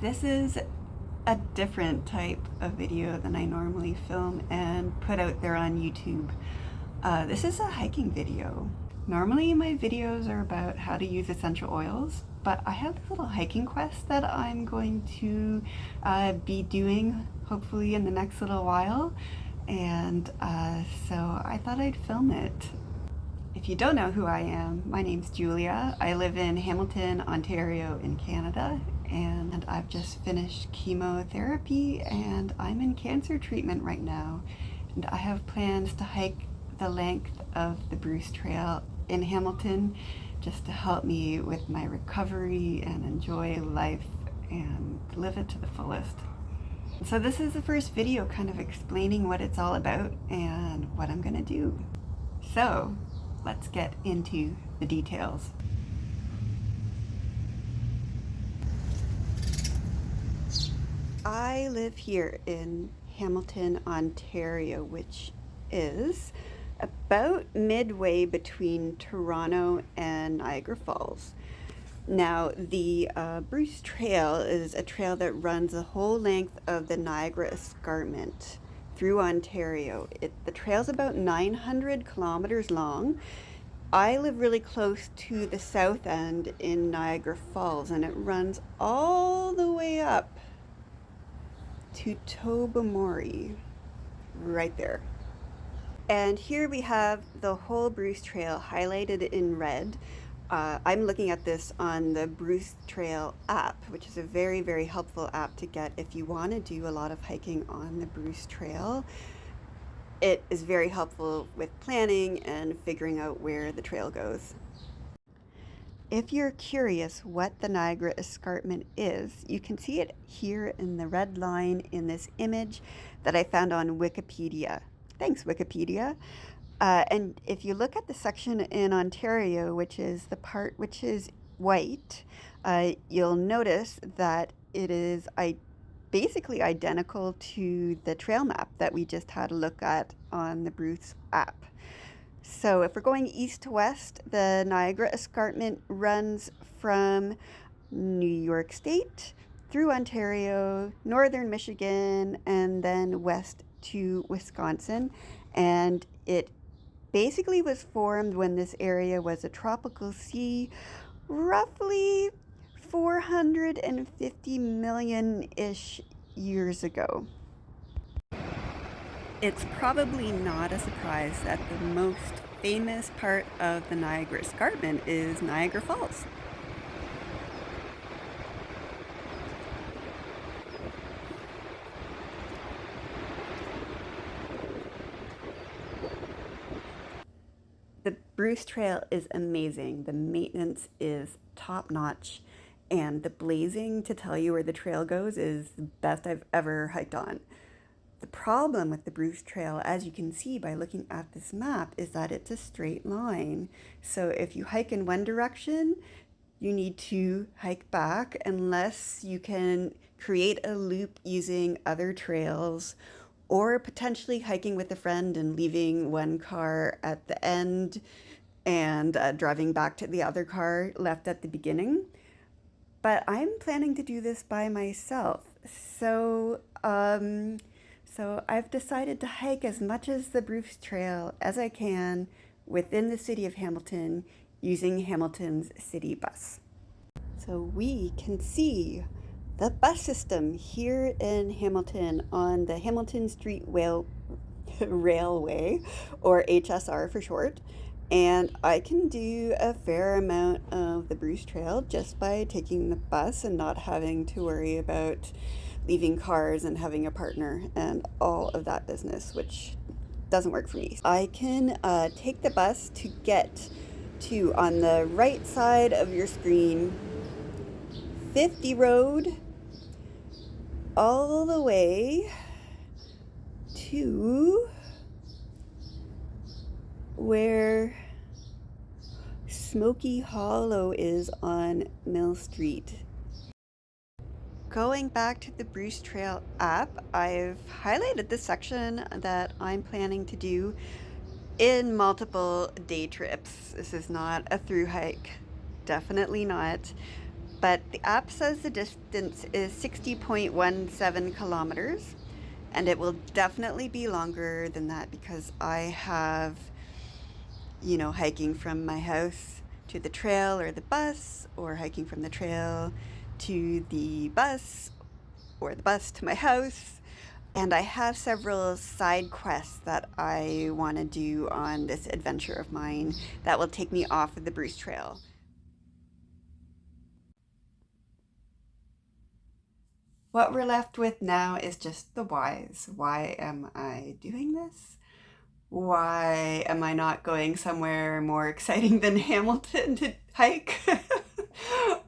This is a different type of video than I normally film and put out there on YouTube. This is a hiking video. Normally my videos are about how to use essential oils, but I have this little hiking quest that I'm going to be doing hopefully in the next little while, and so I thought I'd film it. If you don't know who I am, my name's Julia. I live in Hamilton, Ontario in Canada, and I've just finished chemotherapy and I'm in cancer treatment right now. And I have plans to hike the length of the Bruce Trail in Hamilton just to help me with my recovery and enjoy life and live it to the fullest. So this is the first video kind of explaining what it's all about and what I'm gonna do. So let's get into the details. I live here in Hamilton, Ontario, which is about midway between Toronto and Niagara Falls. Now, the Bruce Trail is a trail that runs the whole length of the Niagara Escarpment through Ontario. The trail's about 900 kilometers long. I live really close to the south end in Niagara Falls, and it runs all the way up to Tobermory, right there. And here we have the whole Bruce Trail highlighted in red. I'm looking at this on the Bruce Trail app, which is a very, very helpful app to get if you want to do a lot of hiking on the Bruce Trail. It is very helpful with planning and figuring out where the trail goes. If you're curious what the Niagara Escarpment is, you can see it here in the red line in this image that I found on Wikipedia. Thanks, Wikipedia. And if you look at the section in Ontario, which is the part which is white, you'll notice that it is basically identical to the trail map that we just had a look at on the Bruce app. So if we're going east to west, the Niagara Escarpment runs from New York State through Ontario, northern Michigan, and then west to Wisconsin. And it basically was formed when this area was a tropical sea, roughly 450 million-ish years ago. It's probably not a surprise that the most famous part of the Niagara Escarpment is Niagara Falls. The Bruce Trail is amazing. The maintenance is top-notch, and the blazing to tell you where the trail goes is the best I've ever hiked on. The problem with the Bruce Trail, as you can see by looking at this map, is that it's a straight line. So if you hike in one direction, you need to hike back unless you can create a loop using other trails, or potentially hiking with a friend and leaving one car at the end and driving back to the other car left at the beginning. But I'm planning to do this by myself. So I've decided to hike as much as the Bruce Trail as I can within the city of Hamilton using Hamilton's city bus. So we can see the bus system here in Hamilton on the Hamilton Street Railway, or HSR for short. And I can do a fair amount of the Bruce Trail just by taking the bus and not having to worry about leaving cars and having a partner and all of that business, which doesn't work for me. I can take the bus to get to, on the right side of your screen, 50 Road, all the way to where Smoky Hollow is on Mill Street. Going back to the Bruce Trail app, I've highlighted the section that I'm planning to do in multiple day trips. This is not a through hike, definitely not. but the app says the distance is 60.17 kilometers, and it will definitely be longer than that because I have, hiking from my house to the trail or the bus, or hiking from the trail to the bus, or the bus to my house. And I have several side quests that I want to do on this adventure of mine that will take me off of the Bruce Trail. What we're left with now is just the whys. Why am I doing this? Why am I not going somewhere more exciting than Hamilton to hike?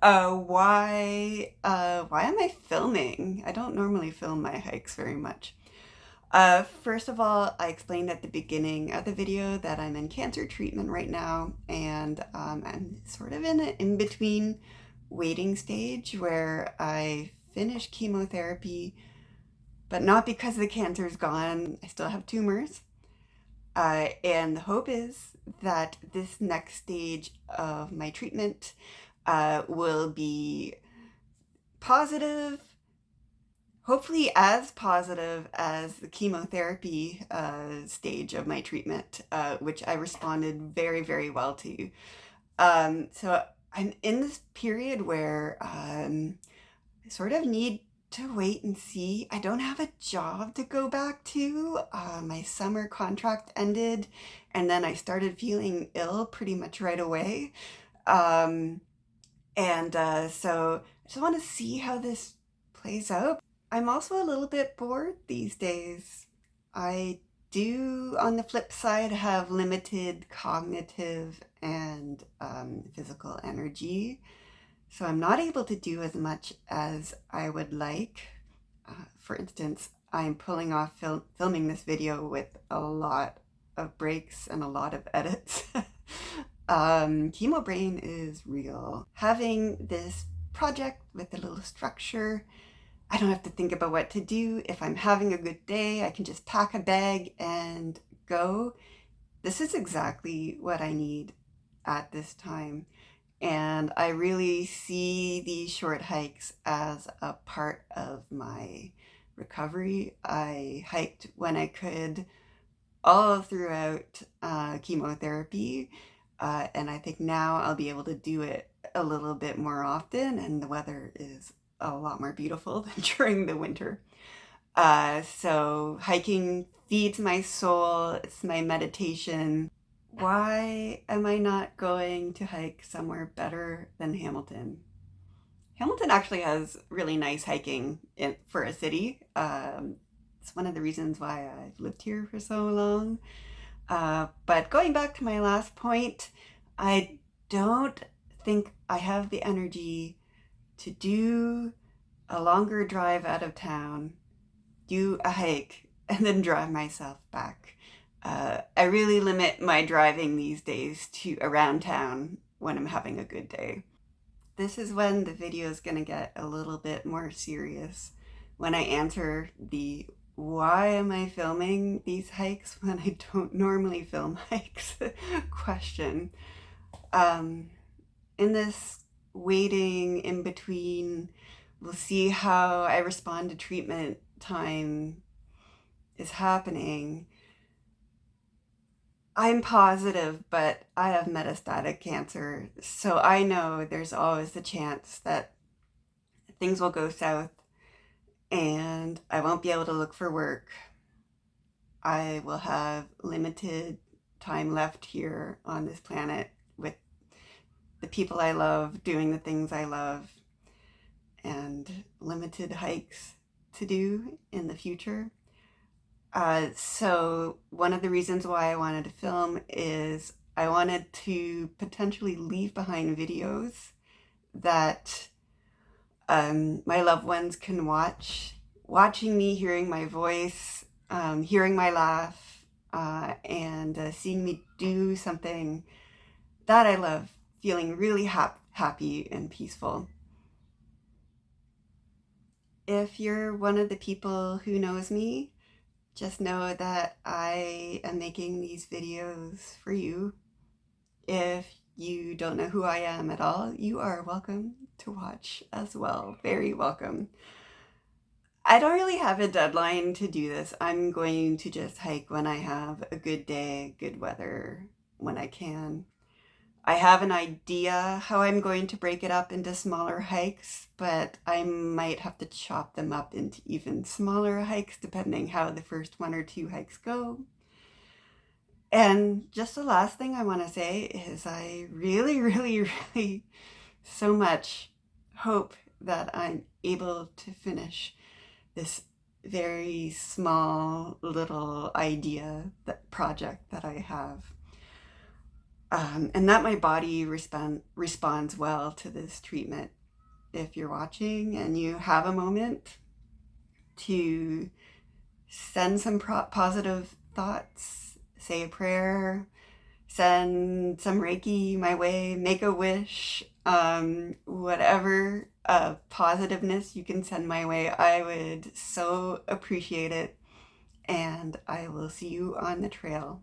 Why am I filming? I don't normally film my hikes very much. First of all, I explained at the beginning of the video that I'm in cancer treatment right now, and I'm sort of in an in-between waiting stage where I finish chemotherapy, but not because the cancer's gone. I still have tumors. And the hope is that this next stage of my treatment will be positive, hopefully as positive as the chemotherapy stage of my treatment, which I responded very, very well to. So I'm in this period where I sort of need to wait and see. I don't have a job to go back to. My summer contract ended, and then I started feeling ill pretty much right away. Um, so I just want to see how this plays out. I'm also a little bit bored these days. I do, on the flip side, have limited cognitive and physical energy. So I'm not able to do as much as I would like. For instance, I'm pulling off filming this video with a lot of breaks and a lot of edits. Chemo brain is real. Having this project with a little structure, I don't have to think about what to do. If I'm having a good day, I can just pack a bag and go. This is exactly what I need at this time. And I really see these short hikes as a part of my recovery. I hiked when I could all throughout chemotherapy. And I think now I'll be able to do it a little bit more often, and the weather is a lot more beautiful than during the winter. So hiking feeds my soul, it's my meditation. Why am I not going to hike somewhere better than Hamilton? Hamilton actually has really nice hiking for a city. It's one of the reasons why I've lived here for so long. But going back to my last point, I don't think I have the energy to do a longer drive out of town, do a hike, and then drive myself back. I really limit my driving these days to around town when I'm having a good day. This is when the video is going to get a little bit more serious, when I answer the why am I filming these hikes when I don't normally film hikes question. In this waiting in between, we'll see how I respond to treatment time is happening. I'm positive, but I have metastatic cancer, so I know there's always the chance that things will go south and I won't be able to look for work. I will have limited time left here on this planet with the people I love, doing the things I love, and limited hikes to do in the future. So one of the reasons why I wanted to film is I wanted to potentially leave behind videos that my loved ones can watching me, hearing my voice, hearing my laugh, and seeing me do something that I love, feeling really happy and peaceful. If you're one of the people who knows me, just know that I am making these videos for you. If you don't know who I am at all, you are welcome to watch as well. Very welcome. I don't really have a deadline to do this. I'm going to just hike when I have a good day, good weather, when I can. I have an idea how I'm going to break it up into smaller hikes, but I might have to chop them up into even smaller hikes depending how the first one or two hikes go. And just the last thing I want to say is I really, really, really so much hope that I'm able to finish this very small little idea, that project that I have. And that my body responds well to this treatment. If you're watching and you have a moment to send some positive thoughts, say a prayer, send some Reiki my way, make a wish, whatever positiveness you can send my way, I would so appreciate it. And I will see you on the trail.